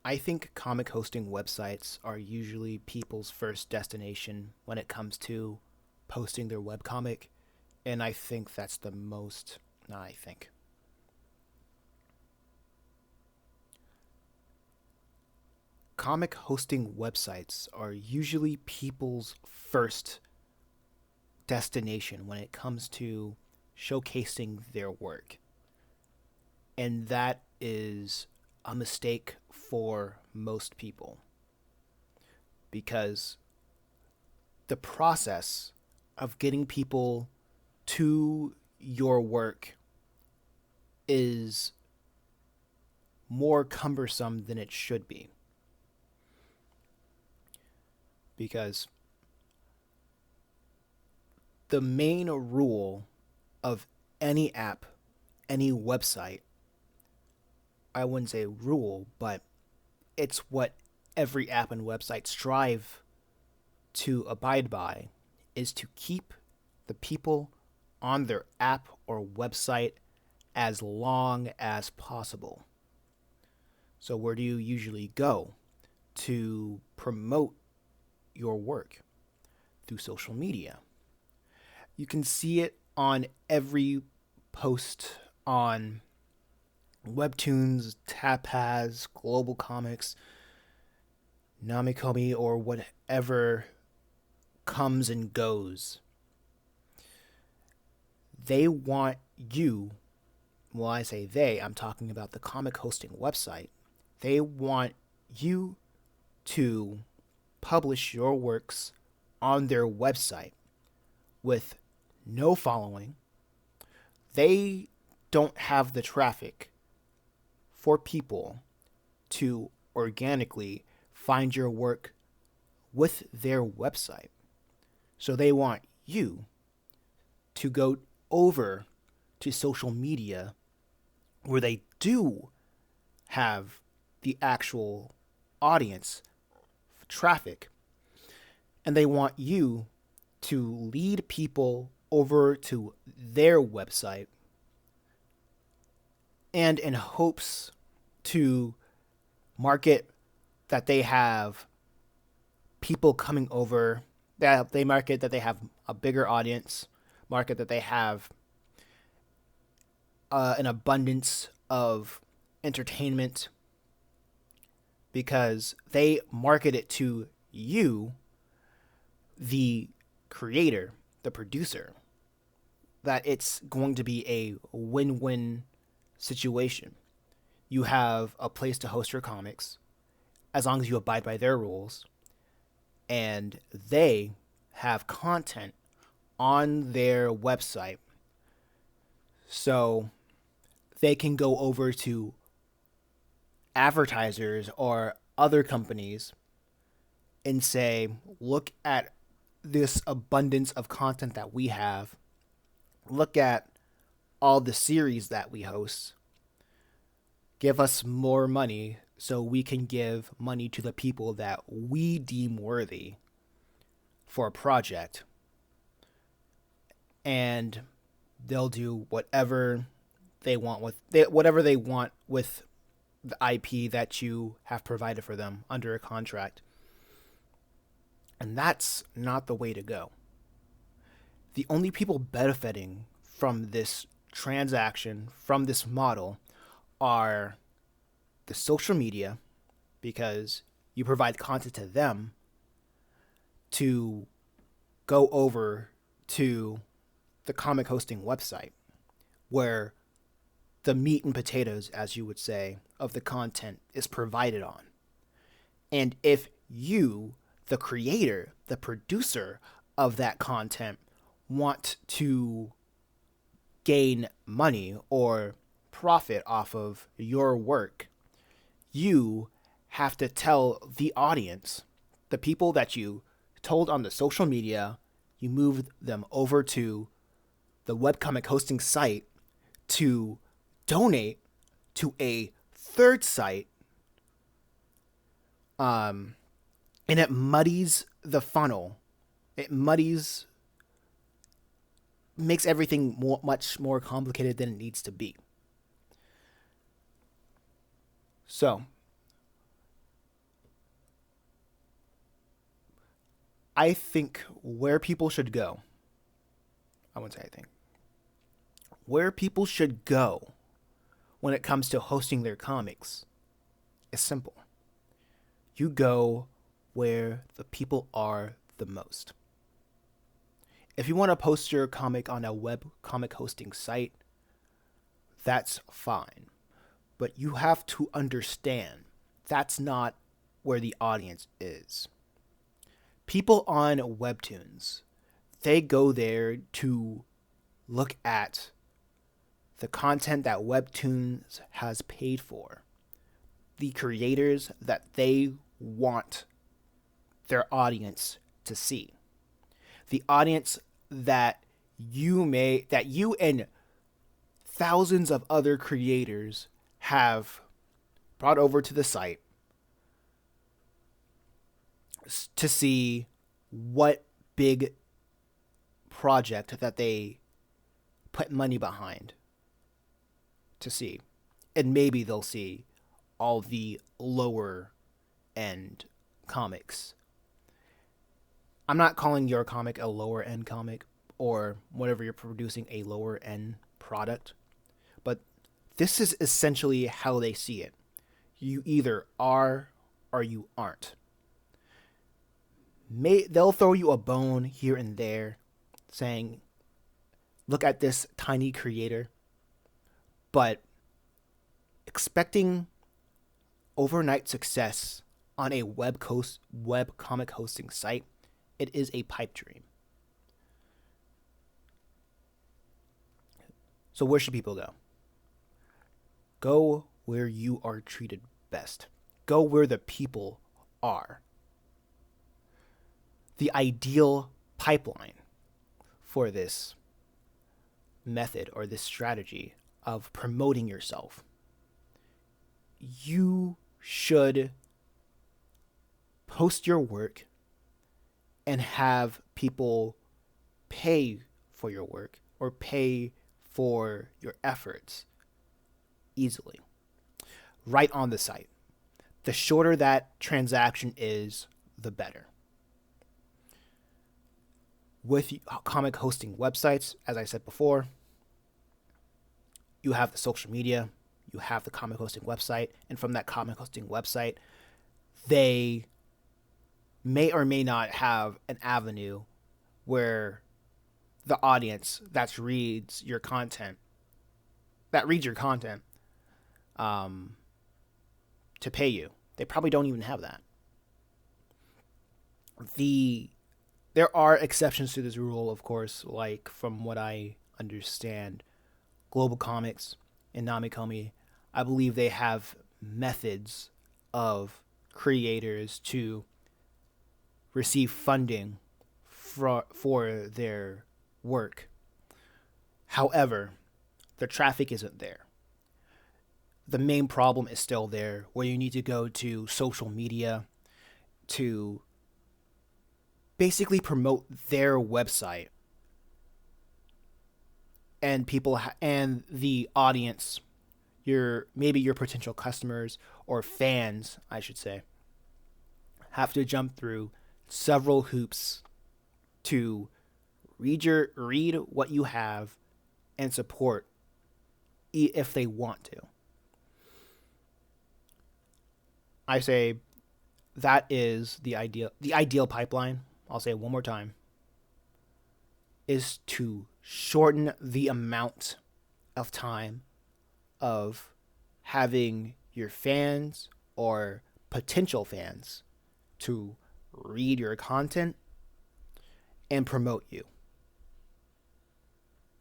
I think comic hosting websites are usually people's first destination when it comes to posting their webcomic, and I think that's the most. Not I think. Comic hosting websites are usually people's first destination when it comes to showcasing their work. And that is a mistake for most people because the process of getting people to your work is more cumbersome than it should be. Because the main rule of any app, any website, I wouldn't say rule, but it's what every app and website strive to abide by, is to keep the people on their app or website as long as possible. So, where do you usually go to promote your work? Through social media. You can see it on every post on Webtoons, Tapaz, Global Comics, Namikomi, or whatever comes and goes. They want you, well, I say they, I'm talking about the comic hosting website. They want you to publish your works on their website with no following. They don't have the traffic for people to organically find your work with their website. So they want you to go over to social media where they do have the actual audience traffic, and they want you to lead people over to their website and in hopes to market that they have people coming over, that they market that they have a bigger audience, market that they have an abundance of entertainment, because they market it to you, the creator, the producer, that it's going to be a win-win situation. You have a place to host your comics as long as you abide by their rules, and they have content on their website so they can go over to advertisers or other companies and say, look at this abundance of content that we have. Look at all the series that we host. Give us more money so we can give money to the people that we deem worthy for a project. And they'll do whatever they want with the IP that you have provided for them under a contract. And that's not the way to go. The only people benefiting from this transaction, from this model, are the social media, because you provide content to them to go over to the comic hosting website where the meat and potatoes, as you would say, of the content is provided on. And if you, the creator, the producer of that content, want to gain money or profit off of your work, you have to tell the audience, the people that you told on the social media, you move them over to the webcomic hosting site to donate to a third site, and it muddies the funnel. It makes everything much more complicated than it needs to be. So, I think where people should go, I wouldn't say I think, where people should go when it comes to hosting their comics is simple. You go where the people are the most. If you want to post your comic on a web comic hosting site, that's fine. But you have to understand that's not where the audience is. People on Webtoons, they go there to look at the content that Webtoons has paid for, the creators that they want their audience to see, the audience that you and thousands of other creators have brought over to the site to see what big project that they put money behind to see. And maybe they'll see all the lower end comics. I'm not calling your comic a lower end comic or whatever you're producing a lower end product, but this is essentially how they see it. You either are or you aren't. They'll throw you a bone here and there saying, look at this tiny creator, but expecting overnight success on a web comic hosting site, it is a pipe dream. So where should people go? Go where you are treated best. Go where the people are. The ideal pipeline for this method or this strategy of promoting yourself, you should post your work and have people pay for your work or pay for your efforts easily right on the site. The shorter that transaction is, the better. With comic hosting websites, as I said before, you have the social media, you have the comic hosting website, and from that comic hosting website, they may or may not have an avenue where the audience that reads your content, to pay you. They probably don't even have that. There are exceptions to this rule, of course, like from what I understand, Global Comics and Namikomi, I believe they have methods of creators to receive funding for their work. However, the traffic isn't there. The main problem is still there, where you need to go to social media to basically promote their website, and and the audience, maybe your potential customers or fans, I should say, have to jump through several hoops to read what you have and support if they want to. I say that is the ideal pipeline. I'll say it one more time, is to shorten the amount of time of having your fans or potential fans to read your content and promote you.